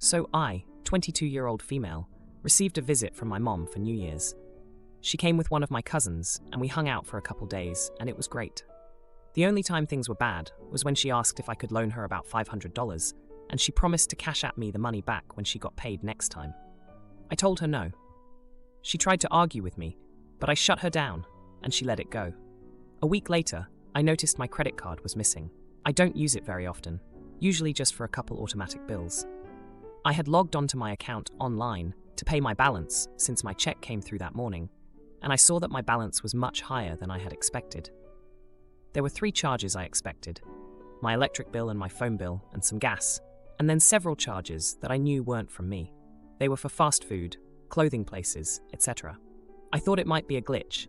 So I, 22-year-old female, received a visit from my mom for New Year's. She came with one of my cousins, and we hung out for a couple days, and it was great. The only time things were bad was when she asked if I could loan her about $500, and she promised to cash at me the money back when she got paid next time. I told her no. She tried to argue with me, but I shut her down, and she let it go. A week later, I noticed my credit card was missing. I don't use it very often, usually just for a couple automatic bills. I had logged onto my account online to pay my balance since my check came through that morning, and I saw that my balance was much higher than I had expected. There were 3 charges I expected: my electric bill and my phone bill and some gas, and then several charges that I knew weren't from me. They were for fast food, clothing places, etc. I thought it might be a glitch,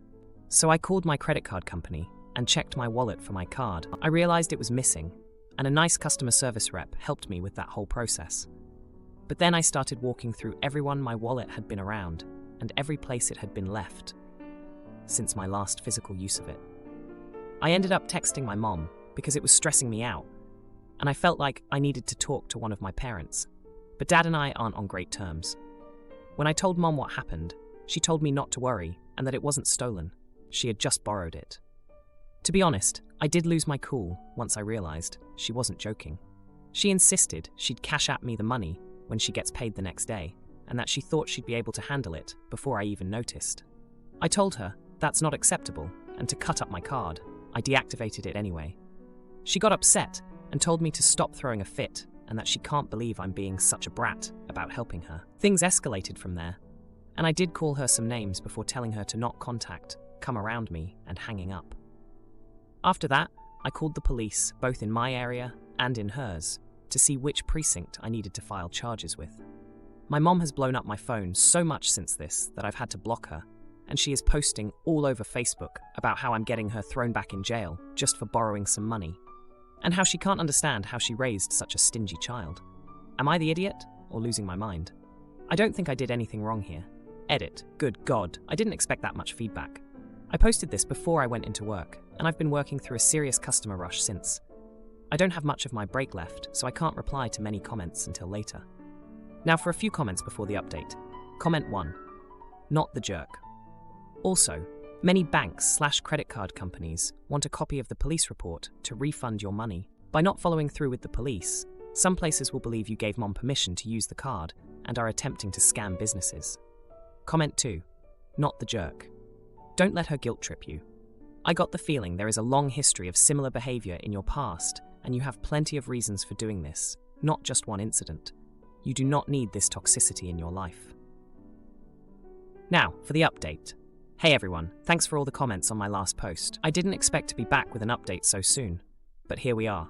so I called my credit card company and checked my wallet for my card. I realized it was missing, and a nice customer service rep helped me with that whole process. But then I started walking through everyone my wallet had been around and every place it had been left since my last physical use of it. I ended up texting my mom because it was stressing me out, and I felt like I needed to talk to one of my parents. But Dad and I aren't on great terms. When I told Mom what happened, she told me not to worry and that it wasn't stolen. She had just borrowed it. To be honest, I did lose my cool once I realized she wasn't joking. She insisted she'd cash at me the money when she gets paid the next day, and that she thought she'd be able to handle it before I even noticed. I told her that's not acceptable, and to cut up my card, I deactivated it anyway. She got upset and told me to stop throwing a fit and that she can't believe I'm being such a brat about helping her. Things escalated from there, and I did call her some names before telling her to not contact, come around me, and hanging up. After that, I called the police, both in my area and in hers, to see which precinct I needed to file charges with. My mom has blown up my phone so much since this that I've had to block her, and she is posting all over Facebook about how I'm getting her thrown back in jail just for borrowing some money, and how she can't understand how she raised such a stingy child. Am I the idiot or losing my mind? I don't think I did anything wrong here. Edit. Good God, I didn't expect that much feedback. I posted this before I went into work, and I've been working through a serious customer rush since. I don't have much of my break left, so I can't reply to many comments until later. Now for a few comments before the update. Comment 1. Not the jerk. Also, many banks/credit card companies want a copy of the police report to refund your money. By not following through with the police, some places will believe you gave Mom permission to use the card and are attempting to scam businesses. Comment 2. Not the jerk. Don't let her guilt trip you. I got the feeling there is a long history of similar behavior in your past, and you have plenty of reasons for doing this, not just one incident. You do not need this toxicity in your life. Now, for the update. Hey everyone, thanks for all the comments on my last post. I didn't expect to be back with an update so soon, but here we are.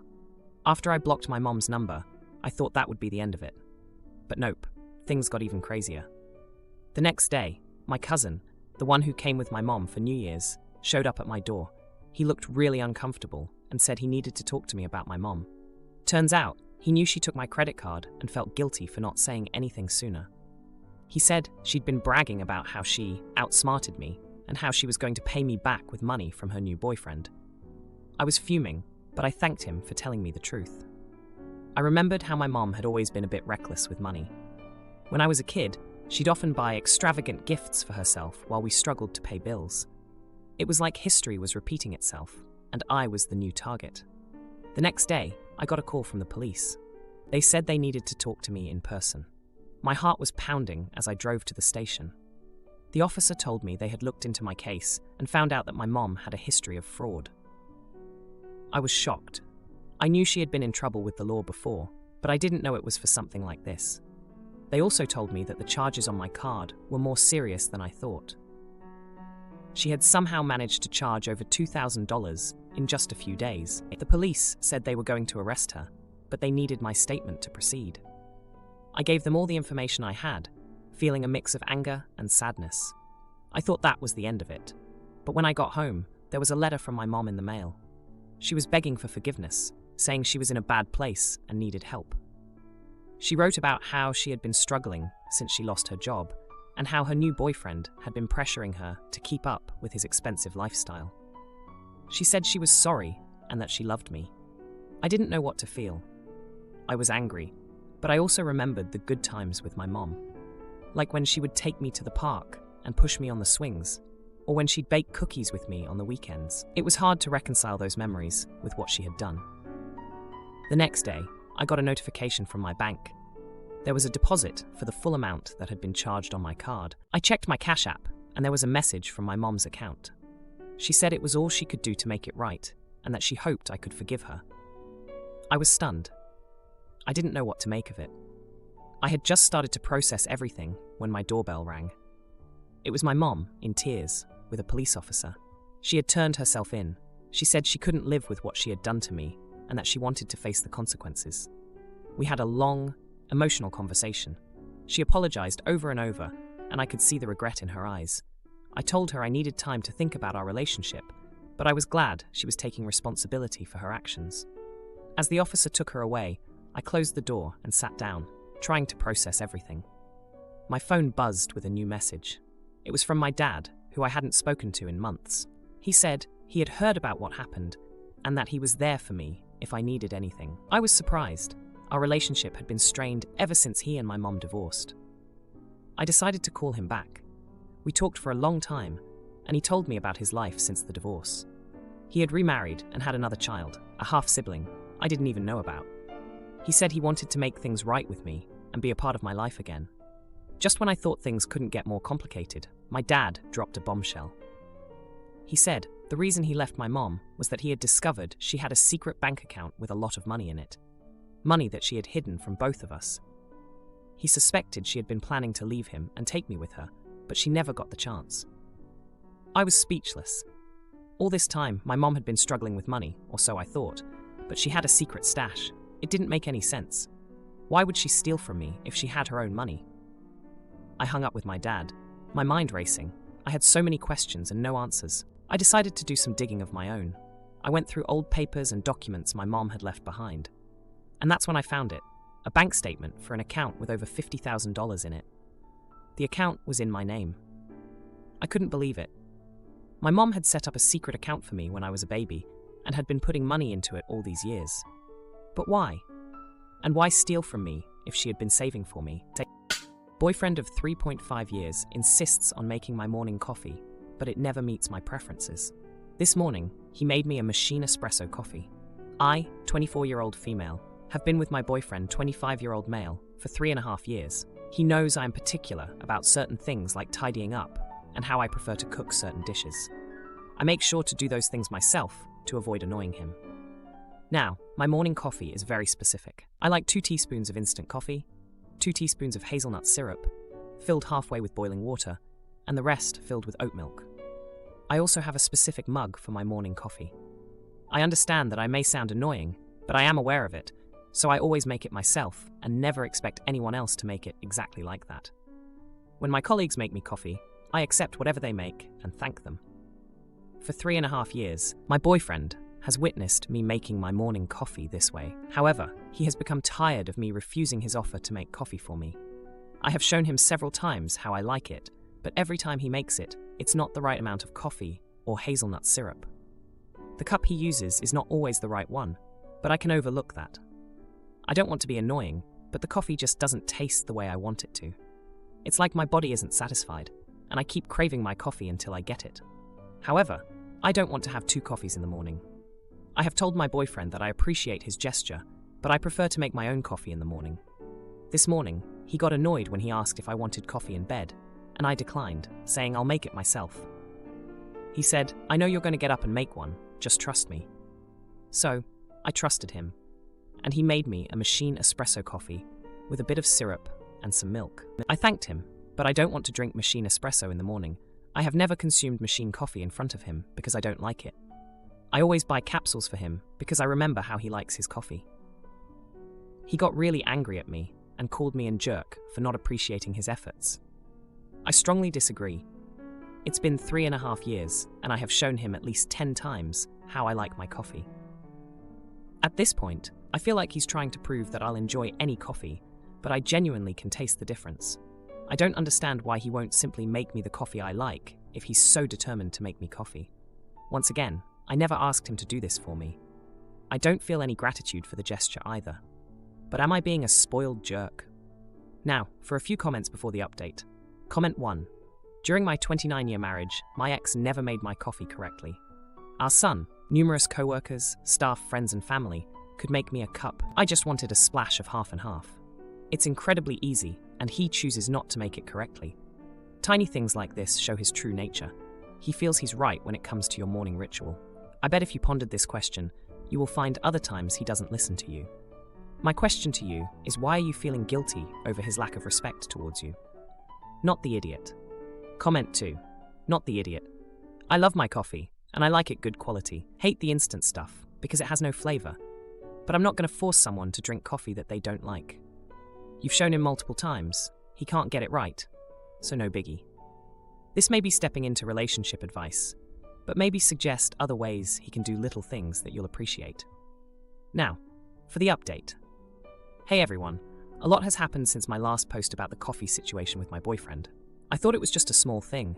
After I blocked my mom's number, I thought that would be the end of it. But nope, things got even crazier. The next day, my cousin, the one who came with my mom for New Year's, showed up at my door. He looked really uncomfortable and said he needed to talk to me about my mom. Turns out, he knew she took my credit card and felt guilty for not saying anything sooner. He said she'd been bragging about how she outsmarted me and how she was going to pay me back with money from her new boyfriend. I was fuming, but I thanked him for telling me the truth. I remembered how my mom had always been a bit reckless with money. When I was a kid, she'd often buy extravagant gifts for herself while we struggled to pay bills. It was like history was repeating itself, and I was the new target. The next day, I got a call from the police. They said they needed to talk to me in person. My heart was pounding as I drove to the station. The officer told me they had looked into my case and found out that my mom had a history of fraud. I was shocked. I knew she had been in trouble with the law before, but I didn't know it was for something like this. They also told me that the charges on my card were more serious than I thought. She had somehow managed to charge over $2,000 in just a few days. The police said they were going to arrest her, but they needed my statement to proceed. I gave them all the information I had, feeling a mix of anger and sadness. I thought that was the end of it. But when I got home, there was a letter from my mom in the mail. She was begging for forgiveness, saying she was in a bad place and needed help. She wrote about how she had been struggling since she lost her job, and how her new boyfriend had been pressuring her to keep up with his expensive lifestyle. She said she was sorry and that she loved me. I didn't know what to feel. I was angry, but I also remembered the good times with my mom. Like when she would take me to the park and push me on the swings, or when she'd bake cookies with me on the weekends. It was hard to reconcile those memories with what she had done. The next day, I got a notification from my bank. There was a deposit for the full amount that had been charged on my card. I checked my Cash App, and there was a message from my mom's account. She said it was all she could do to make it right, and that she hoped I could forgive her. I was stunned. I didn't know what to make of it. I had just started to process everything when my doorbell rang. It was my mom, in tears, with a police officer. She had turned herself in. She said she couldn't live with what she had done to me, and that she wanted to face the consequences. We had a long, emotional conversation. She apologized over and over, and I could see the regret in her eyes. I told her I needed time to think about our relationship, but I was glad she was taking responsibility for her actions. As the officer took her away, I closed the door and sat down, trying to process everything. My phone buzzed with a new message. It was from my dad, who I hadn't spoken to in months. He said he had heard about what happened, and that he was there for me if I needed anything. I was surprised. Our relationship had been strained ever since he and my mom divorced. I decided to call him back. We talked for a long time, and he told me about his life since the divorce. He had remarried and had another child, a half-sibling, I didn't even know about. He said he wanted to make things right with me and be a part of my life again. Just when I thought things couldn't get more complicated, my dad dropped a bombshell. He said the reason he left my mom was that he had discovered she had a secret bank account with a lot of money in it. Money that she had hidden from both of us. He suspected she had been planning to leave him and take me with her, but she never got the chance. I was speechless. All this time, my mom had been struggling with money, or so I thought, but she had a secret stash. It didn't make any sense. Why would she steal from me if she had her own money? I hung up with my dad, my mind racing. I had so many questions and no answers. I decided to do some digging of my own. I went through old papers and documents my mom had left behind. And that's when I found it, a bank statement for an account with over $50,000 in it. The account was in my name. I couldn't believe it. My mom had set up a secret account for me when I was a baby and had been putting money into it all these years. But why? And why steal from me if she had been saving for me? Boyfriend of 3.5 years insists on making my morning coffee, but it never meets my preferences. This morning, he made me a machine espresso coffee. I, 24-year-old female, have been with my boyfriend, 25-year-old male, for 3.5 years. He knows I am particular about certain things like tidying up and how I prefer to cook certain dishes. I make sure to do those things myself to avoid annoying him. Now, my morning coffee is very specific. I like 2 teaspoons of instant coffee, 2 teaspoons of hazelnut syrup, filled halfway with boiling water, and the rest filled with oat milk. I also have a specific mug for my morning coffee. I understand that I may sound annoying, but I am aware of it, so I always make it myself and never expect anyone else to make it exactly like that. When my colleagues make me coffee, I accept whatever they make and thank them. For 3.5 years, my boyfriend has witnessed me making my morning coffee this way. However, he has become tired of me refusing his offer to make coffee for me. I have shown him several times how I like it, but every time he makes it, it's not the right amount of coffee or hazelnut syrup. The cup he uses is not always the right one, but I can overlook that. I don't want to be annoying, but the coffee just doesn't taste the way I want it to. It's like my body isn't satisfied, and I keep craving my coffee until I get it. However, I don't want to have 2 coffees in the morning. I have told my boyfriend that I appreciate his gesture, but I prefer to make my own coffee in the morning. This morning, he got annoyed when he asked if I wanted coffee in bed, and I declined, saying I'll make it myself. He said, "I know you're going to get up and make one, just trust me." So, I trusted him, and he made me a machine espresso coffee with a bit of syrup and some milk. I thanked him, but I don't want to drink machine espresso in the morning. I have never consumed machine coffee in front of him because I don't like it. I always buy capsules for him because I remember how he likes his coffee. He got really angry at me and called me a jerk for not appreciating his efforts. I strongly disagree. It's been 3.5 years, and I have shown him at least 10 times how I like my coffee. At this point, I feel like he's trying to prove that I'll enjoy any coffee, but I genuinely can taste the difference. I don't understand why he won't simply make me the coffee I like if he's so determined to make me coffee. Once again, I never asked him to do this for me. I don't feel any gratitude for the gesture either. But am I being a spoiled jerk? Now, for a few comments before the update. Comment 1. During my 29-year marriage, my ex never made my coffee correctly. Our son, numerous co-workers, staff, friends and family could make me a cup. I just wanted a splash of half and half. It's incredibly easy, and he chooses not to make it correctly. Tiny things like this show his true nature. He feels he's right when it comes to your morning ritual. I bet if you pondered this question, you will find other times he doesn't listen to you. My question to you is, why are you feeling guilty over his lack of respect towards you? Not the idiot. Comment 2. Not the idiot. I love my coffee, and I like it good quality. Hate the instant stuff, because it has no flavor. But I'm not going to force someone to drink coffee that they don't like. You've shown him multiple times. He can't get it right. So no biggie. This may be stepping into relationship advice, but maybe suggest other ways he can do little things that you'll appreciate. Now, for the update. Hey everyone, a lot has happened since my last post about the coffee situation with my boyfriend. I thought it was just a small thing,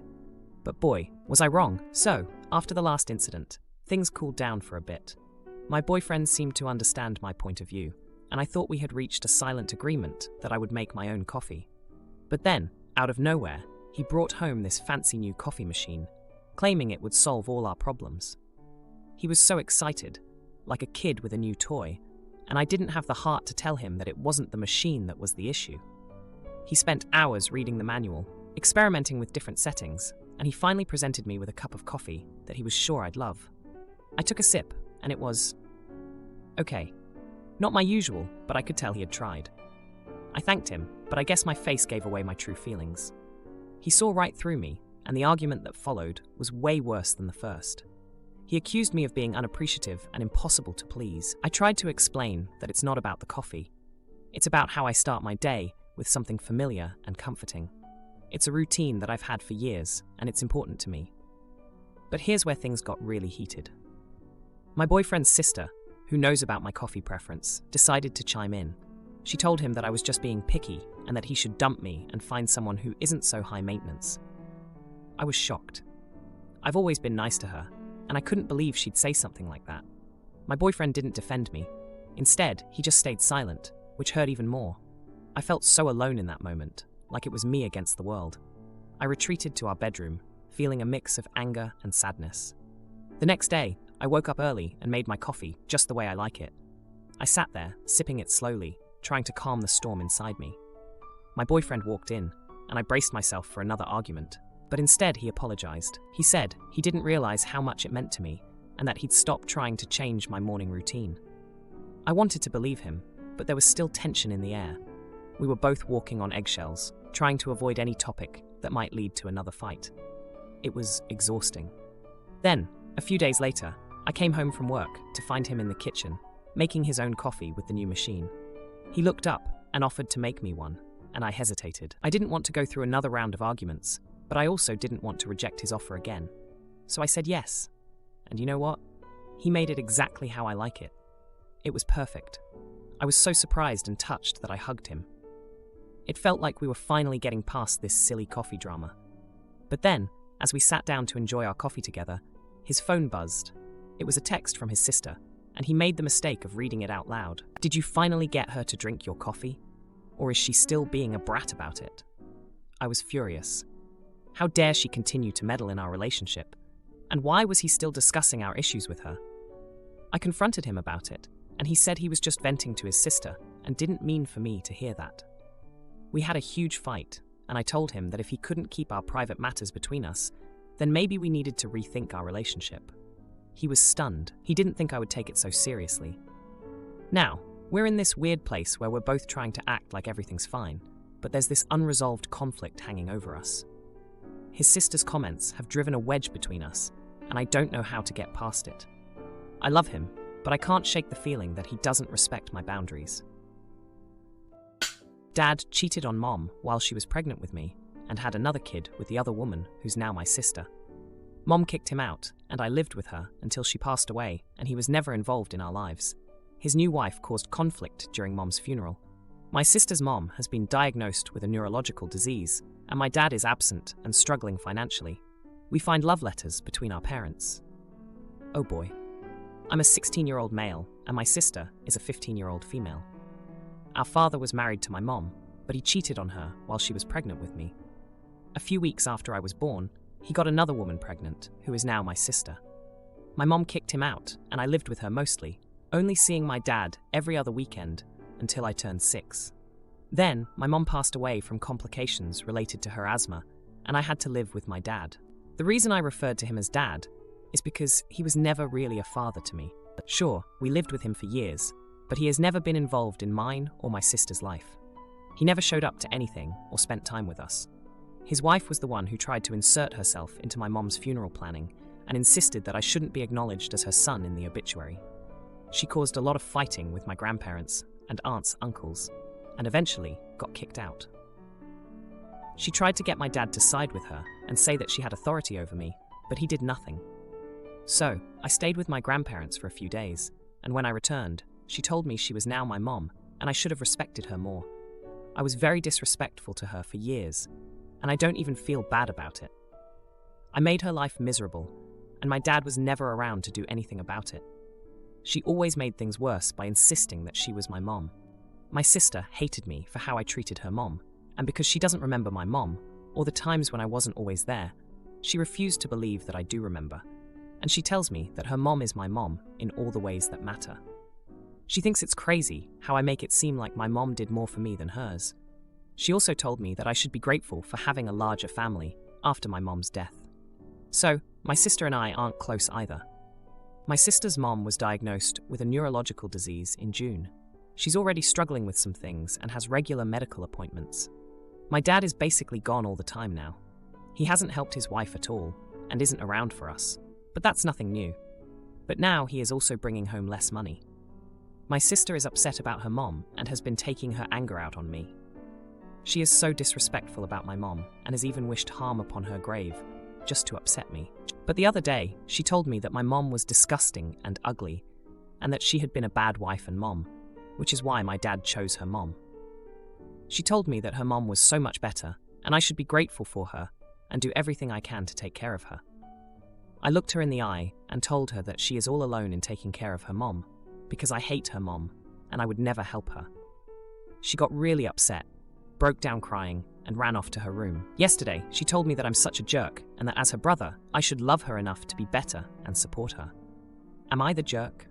but boy, was I wrong. So, after the last incident, things cooled down for a bit. My boyfriend seemed to understand my point of view, and I thought we had reached a silent agreement that I would make my own coffee. But then, out of nowhere, he brought home this fancy new coffee machine, claiming it would solve all our problems. He was so excited, like a kid with a new toy, and I didn't have the heart to tell him that it wasn't the machine that was the issue. He spent hours reading the manual, experimenting with different settings, and he finally presented me with a cup of coffee that he was sure I'd love. I took a sip, and it was okay. Not my usual, but I could tell he had tried. I thanked him, but I guess my face gave away my true feelings. He saw right through me, and the argument that followed was way worse than the first. He accused me of being unappreciative and impossible to please. I tried to explain that it's not about the coffee. It's about how I start my day with something familiar and comforting. It's a routine that I've had for years, and it's important to me. But here's where things got really heated. My boyfriend's sister, who knows about my coffee preference, decided to chime in. She told him that I was just being picky and that he should dump me and find someone who isn't so high maintenance. I was shocked. I've always been nice to her, and I couldn't believe she'd say something like that. My boyfriend didn't defend me. Instead, he just stayed silent, which hurt even more. I felt so alone in that moment, like it was me against the world. I retreated to our bedroom, feeling a mix of anger and sadness. The next day, I woke up early and made my coffee just the way I like it. I sat there, sipping it slowly, trying to calm the storm inside me. My boyfriend walked in, and I braced myself for another argument. But instead, he apologized. He said he didn't realize how much it meant to me, and that he'd stopped trying to change my morning routine. I wanted to believe him, but there was still tension in the air. We were both walking on eggshells, trying to avoid any topic that might lead to another fight. It was exhausting. Then, a few days later, I came home from work to find him in the kitchen, making his own coffee with the new machine. He looked up and offered to make me one, and I hesitated. I didn't want to go through another round of arguments, but I also didn't want to reject his offer again. So I said yes. And you know what? He made it exactly how I like it. It was perfect. I was so surprised and touched that I hugged him. It felt like we were finally getting past this silly coffee drama. But then, as we sat down to enjoy our coffee together, his phone buzzed. It was a text from his sister, and he made the mistake of reading it out loud. Did you finally get her to drink your coffee? Or is she still being a brat about it? I was furious. How dare she continue to meddle in our relationship? And why was he still discussing our issues with her? I confronted him about it, and he said he was just venting to his sister and didn't mean for me to hear that. We had a huge fight, and I told him that if he couldn't keep our private matters between us, then maybe we needed to rethink our relationship. He was stunned. He didn't think I would take it so seriously. Now, we're in this weird place where we're both trying to act like everything's fine, but there's this unresolved conflict hanging over us. His sister's comments have driven a wedge between us, and I don't know how to get past it. I love him, but I can't shake the feeling that he doesn't respect my boundaries. Dad cheated on Mom while she was pregnant with me and had another kid with the other woman who's now my sister. Mom kicked him out, and I lived with her until she passed away, and he was never involved in our lives. His new wife caused conflict during Mom's funeral. My sister's mom has been diagnosed with a neurological disease, and my dad is absent and struggling financially. We find love letters between our parents. Oh boy. I'm a 16-year-old male, and my sister is a 15-year-old female. Our father was married to my mom, but he cheated on her while she was pregnant with me. A few weeks after I was born, he got another woman pregnant, who is now my sister. My mom kicked him out, and I lived with her mostly, only seeing my dad every other weekend until I turned 6. Then, my mom passed away from complications related to her asthma, and I had to live with my dad. The reason I referred to him as dad is because he was never really a father to me. Sure, we lived with him for years, but he has never been involved in mine or my sister's life. He never showed up to anything or spent time with us. His wife was the one who tried to insert herself into my mom's funeral planning and insisted that I shouldn't be acknowledged as her son in the obituary. She caused a lot of fighting with my grandparents and aunts, uncles, and eventually got kicked out. She tried to get my dad to side with her and say that she had authority over me, but he did nothing. So, I stayed with my grandparents for a few days, and when I returned, she told me she was now my mom and I should have respected her more. I was very disrespectful to her for years, and I don't even feel bad about it. I made her life miserable, and my dad was never around to do anything about it. She always made things worse by insisting that she was my mom. My sister hated me for how I treated her mom, and because she doesn't remember my mom, or the times when I wasn't always there, she refused to believe that I do remember, and she tells me that her mom is my mom in all the ways that matter. She thinks it's crazy how I make it seem like my mom did more for me than hers. She also told me that I should be grateful for having a larger family after my mom's death. So, my sister and I aren't close either. My sister's mom was diagnosed with a neurological disease in June. She's already struggling with some things and has regular medical appointments. My dad is basically gone all the time now. He hasn't helped his wife at all and isn't around for us, but that's nothing new. But now he is also bringing home less money. My sister is upset about her mom and has been taking her anger out on me. She is so disrespectful about my mom and has even wished harm upon her grave, just to upset me. But the other day, she told me that my mom was disgusting and ugly, and that she had been a bad wife and mom, which is why my dad chose her mom. She told me that her mom was so much better, and I should be grateful for her and do everything I can to take care of her. I looked her in the eye and told her that she is all alone in taking care of her mom, because I hate her mom, and I would never help her. She got really upset, broke down crying, and ran off to her room. Yesterday, she told me that I'm such a jerk, and that as her brother, I should love her enough to be better and support her. Am I the jerk?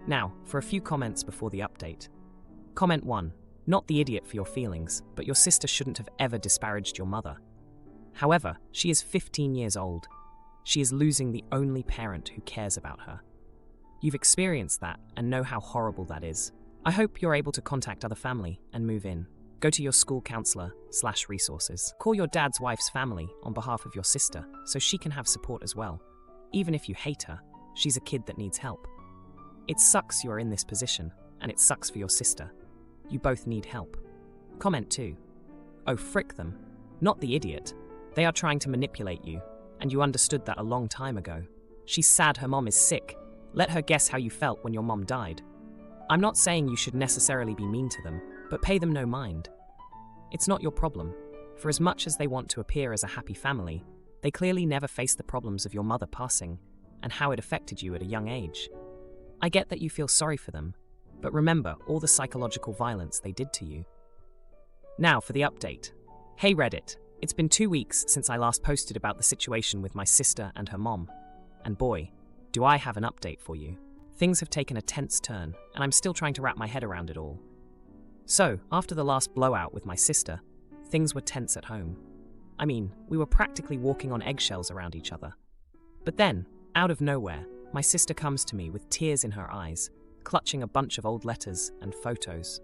Now, for a few comments before the update. Comment 1. Not the idiot for your feelings, but your sister shouldn't have ever disparaged your mother. However, she is 15 years old. She is losing the only parent who cares about her. You've experienced that and know how horrible that is. I hope you're able to contact other family and move in. Go to your school counselor/resources. Call your dad's wife's family on behalf of your sister so she can have support as well. Even if you hate her, she's a kid that needs help. It sucks you're in this position, and it sucks for your sister. You both need help. Comment 2. Oh, frick them. Not the idiot. They are trying to manipulate you, and you understood that a long time ago. She's sad her mom is sick. Let her guess how you felt when your mom died. I'm not saying you should necessarily be mean to them, but pay them no mind. It's not your problem. For as much as they want to appear as a happy family, they clearly never faced the problems of your mother passing and how it affected you at a young age. I get that you feel sorry for them, but remember all the psychological violence they did to you. Now for the update. Hey Reddit, it's been 2 weeks since I last posted about the situation with my sister and her mom. And boy, do I have an update for you. Things have taken a tense turn, and I'm still trying to wrap my head around it all. So, after the last blowout with my sister, things were tense at home. I mean, we were practically walking on eggshells around each other. But then, out of nowhere, my sister comes to me with tears in her eyes, clutching a bunch of old letters and photos.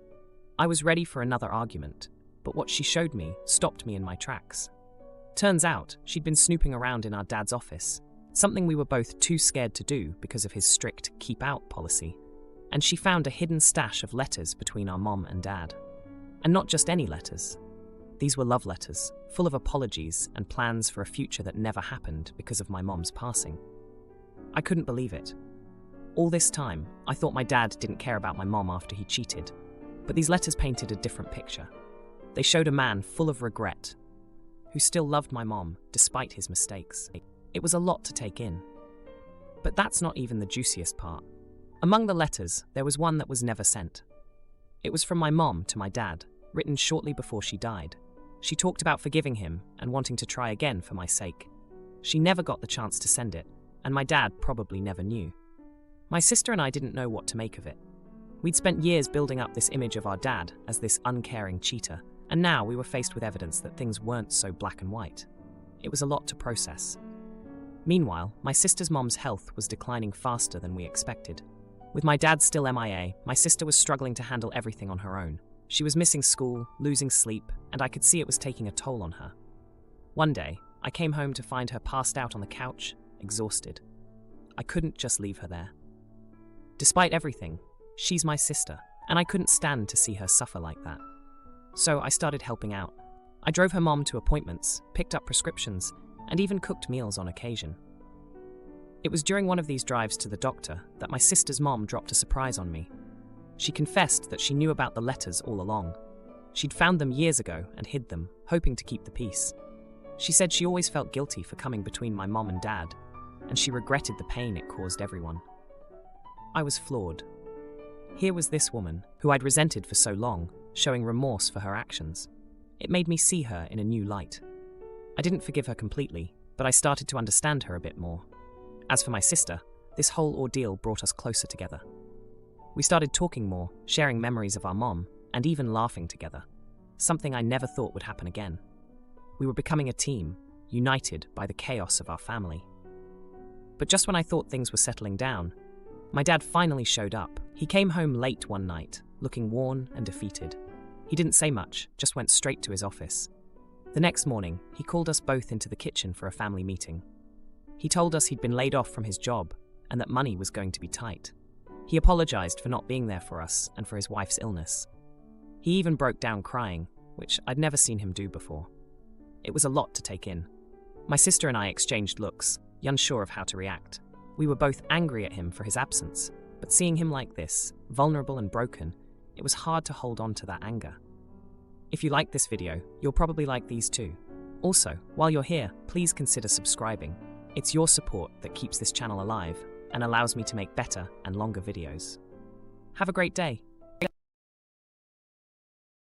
I was ready for another argument, but what she showed me stopped me in my tracks. Turns out, she'd been snooping around in our dad's office, something we were both too scared to do because of his strict keep-out policy, and she found a hidden stash of letters between our mom and dad. And not just any letters. These were love letters, full of apologies and plans for a future that never happened because of my mom's passing. I couldn't believe it. All this time, I thought my dad didn't care about my mom after he cheated, but these letters painted a different picture. They showed a man full of regret, who still loved my mom despite his mistakes. It was a lot to take in. But that's not even the juiciest part. Among the letters, there was one that was never sent. It was from my mom to my dad, written shortly before she died. She talked about forgiving him and wanting to try again for my sake. She never got the chance to send it, and my dad probably never knew. My sister and I didn't know what to make of it. We'd spent years building up this image of our dad as this uncaring cheater, and now we were faced with evidence that things weren't so black and white. It was a lot to process. Meanwhile, my sister's mom's health was declining faster than we expected. With my dad still MIA, my sister was struggling to handle everything on her own. She was missing school, losing sleep, and I could see it was taking a toll on her. One day, I came home to find her passed out on the couch, exhausted. I couldn't just leave her there. Despite everything, she's my sister, and I couldn't stand to see her suffer like that. So I started helping out. I drove her mom to appointments, picked up prescriptions, and even cooked meals on occasion. It was during one of these drives to the doctor that my sister's mom dropped a surprise on me. She confessed that she knew about the letters all along. She'd found them years ago and hid them, hoping to keep the peace. She said she always felt guilty for coming between my mom and dad, and she regretted the pain it caused everyone. I was floored. Here was this woman, who I'd resented for so long, showing remorse for her actions. It made me see her in a new light. I didn't forgive her completely, but I started to understand her a bit more. As for my sister, this whole ordeal brought us closer together. We started talking more, sharing memories of our mom, and even laughing together, something I never thought would happen again. We were becoming a team, united by the chaos of our family. But just when I thought things were settling down, my dad finally showed up. He came home late one night, looking worn and defeated. He didn't say much, just went straight to his office. The next morning, he called us both into the kitchen for a family meeting. He told us he'd been laid off from his job and that money was going to be tight. He apologized for not being there for us and for his wife's illness. He even broke down crying, which I'd never seen him do before. It was a lot to take in. My sister and I exchanged looks, unsure of how to react. We were both angry at him for his absence, but seeing him like this, vulnerable and broken, it was hard to hold on to that anger. If you like this video, you'll probably like these too. Also, while you're here, please consider subscribing. It's your support that keeps this channel alive and allows me to make better and longer videos. Have a great day.